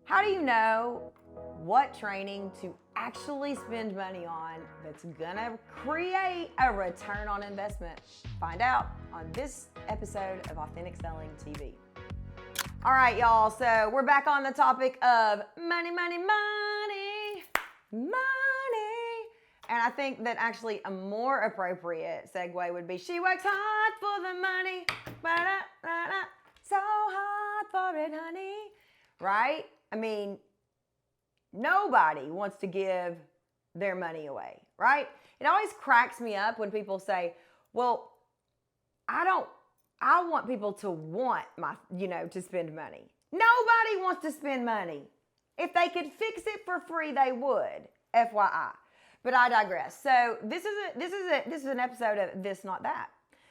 How do you know what training to actually spend money on that's gonna create a return on investment? Find out on this episode of Authentic Selling TV. All right, y'all, so we're back on the topic of money. And I think that actually a more appropriate segue would be, she works hard for the money, so hard for it, honey, right? I mean, nobody wants to give their money away, right? It always cracks me up when people say, well, I want people to want to spend money. Nobody wants to spend money. If they could fix it for free, they would, FYI. But I digress. So this is an episode of This Not That.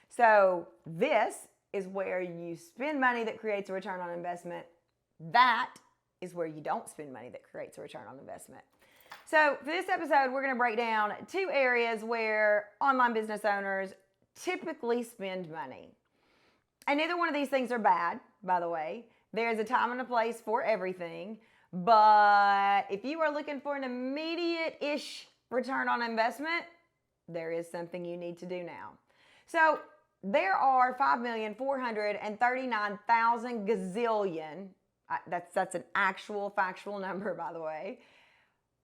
So this is where you spend money that creates a return on investment. That is where you don't spend money that creates a return on investment. So for this episode, we're going to break down 2 areas where online business owners typically spend money. And neither one of these things are bad, by the way. There's a time and a place for everything. But if you are looking for an immediate-ish return on investment, there is something you need to do now. So there are 5,439,000 gazillion, that's an actual factual number, by the way,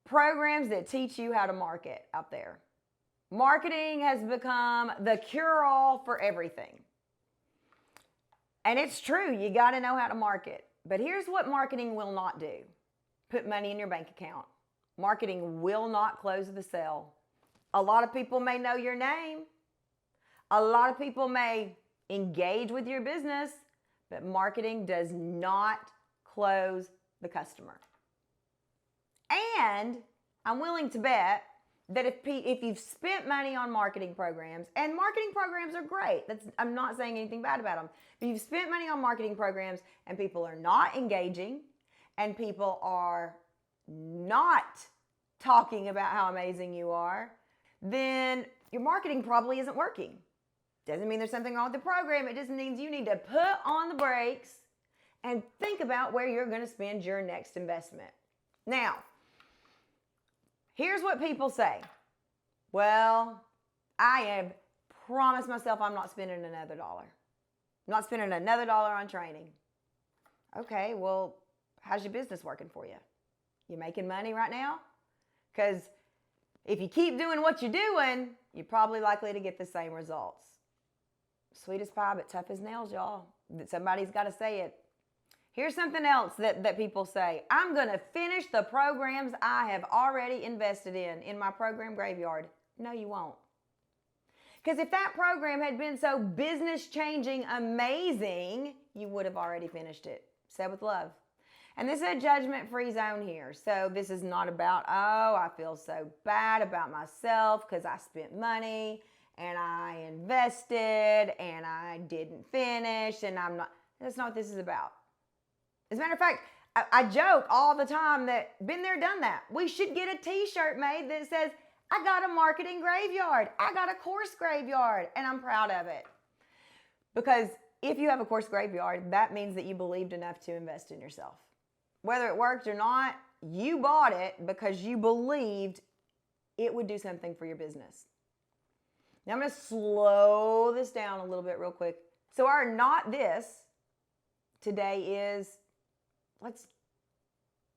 programs that teach you how to market out there. Marketing has become the cure-all for everything. And it's true, you got to know how to market. But here's what marketing will not do. Put money in your bank account. Marketing will not close the sale. A lot of people may know your name. A lot of people may engage with your business, but marketing does not close the customer. And I'm willing to bet that if you've spent money on marketing programs, and marketing programs are great, I'm not saying anything bad about them, but you've spent money on marketing programs and people are not engaging and people are not talking about how amazing you are, then your marketing probably isn't working. Doesn't mean there's something wrong with the program. It just means you need to put on the brakes and think about where you're going to spend your next investment. Now, here's what people say. Well, I have promised myself I'm not spending another dollar. I'm not spending another dollar on training. Okay, well, how's your business working for you? You making money right now? Because if you keep doing what you're doing, you're probably likely to get the same results. Sweet as pie, but tough as nails, y'all. Somebody's got to say it. Here's something else that people say. I'm going to finish the programs I have already invested in my program graveyard. No, you won't. Because if that program had been so business-changing, amazing, you would have already finished it. Said with love. And this is a judgment-free zone here. So this is not about, oh, I feel so bad about myself because I spent money and I invested and I didn't finish and I'm not. That's not what this is about. As a matter of fact, I joke all the time that been there, done that. We should get a t-shirt made that says, I got a marketing graveyard. I got a course graveyard, and I'm proud of it. Because if you have a course graveyard, that means that you believed enough to invest in yourself. Whether it worked or not, you bought it because you believed it would do something for your business. Now I'm going to slow this down a little bit real quick. So our not this today is, let's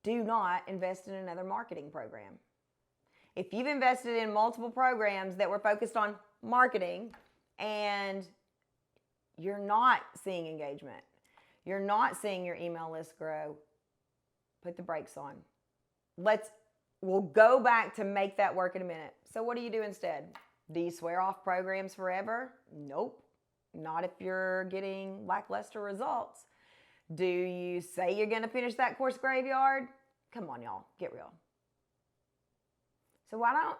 do not invest in another marketing program. If you've invested in multiple programs that were focused on marketing and you're not seeing engagement, you're not seeing your email list grow, put the brakes on. We'll go back to make that work in a minute. So what do you do instead? Do you swear off programs forever? Nope. Not if you're getting lackluster results. Do you say you're going to finish that course graveyard? Come on, y'all. Get real. So why don't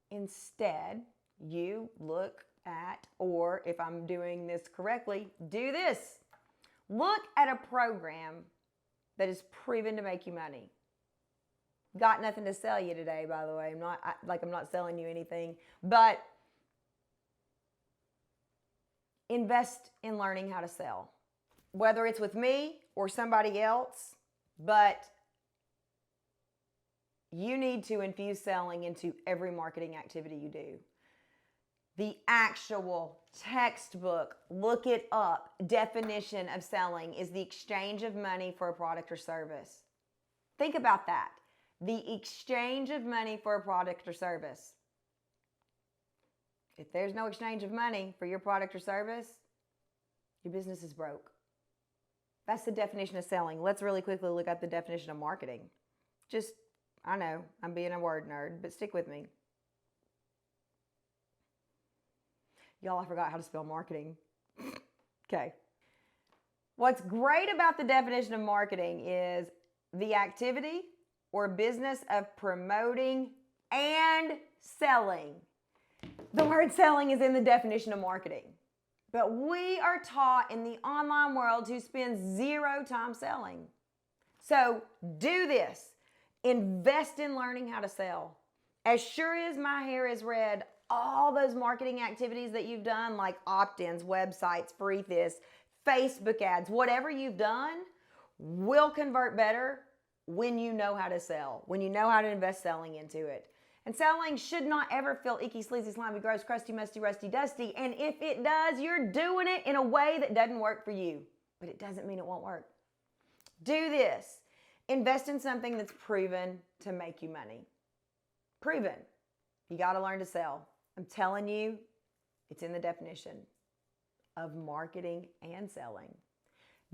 instead you look at, or if I'm doing this correctly, do this. Look at a program that is proven to make you money. Got nothing to sell you today, by the way. I'm not selling you anything, but invest in learning how to sell. Whether it's with me or somebody else, But you need to infuse selling into every marketing activity you do. The actual textbook, look it up, definition of selling is the exchange of money for a product or service. Think about that. The exchange of money for a product or service. If there's no exchange of money for your product or service, your business is broke. That's the definition of selling. Let's really quickly look at the definition of marketing. I know, I'm being a word nerd, but stick with me. Y'all, I forgot how to spell marketing. Okay. What's great about the definition of marketing is the activity or business of promoting and selling. The word selling is in the definition of marketing. But we are taught in the online world to spend 0 time selling. So do this. Invest in learning how to sell. As sure as my hair is red, all those marketing activities that you've done, like opt-ins, websites, free this, Facebook ads, whatever you've done, will convert better when you know how to sell, when you know how to invest selling into it. And selling should not ever feel icky, sleazy, slimy, gross, crusty, musty, rusty, dusty. And if it does, you're doing it in a way that doesn't work for you. But it doesn't mean it won't work. Do this. Invest in something that's proven to make you money. Proven. You got to learn to sell. I'm telling you, it's in the definition of marketing and selling.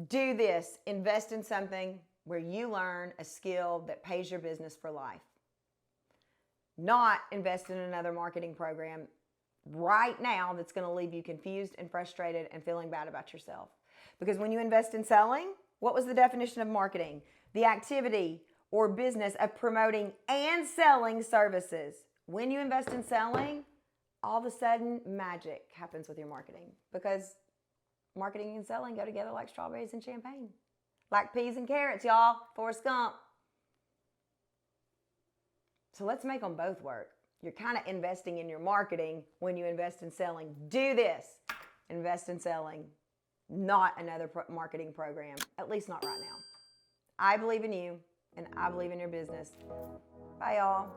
Do this. Invest in something where you learn a skill that pays your business for life. Not invest in another marketing program right now that's going to leave you confused and frustrated and feeling bad about yourself. Because when you invest in selling, what was the definition of marketing? The activity or business of promoting and selling services. When you invest in selling, all of a sudden magic happens with your marketing, because marketing and selling go together like strawberries and champagne. Like peas and carrots, y'all. Forrest Gump. So let's make them both work. You're kind of investing in your marketing when you invest in selling. Do this. Invest in selling, not another marketing program, at least not right now. I believe in you, and I believe in your business. Bye, y'all.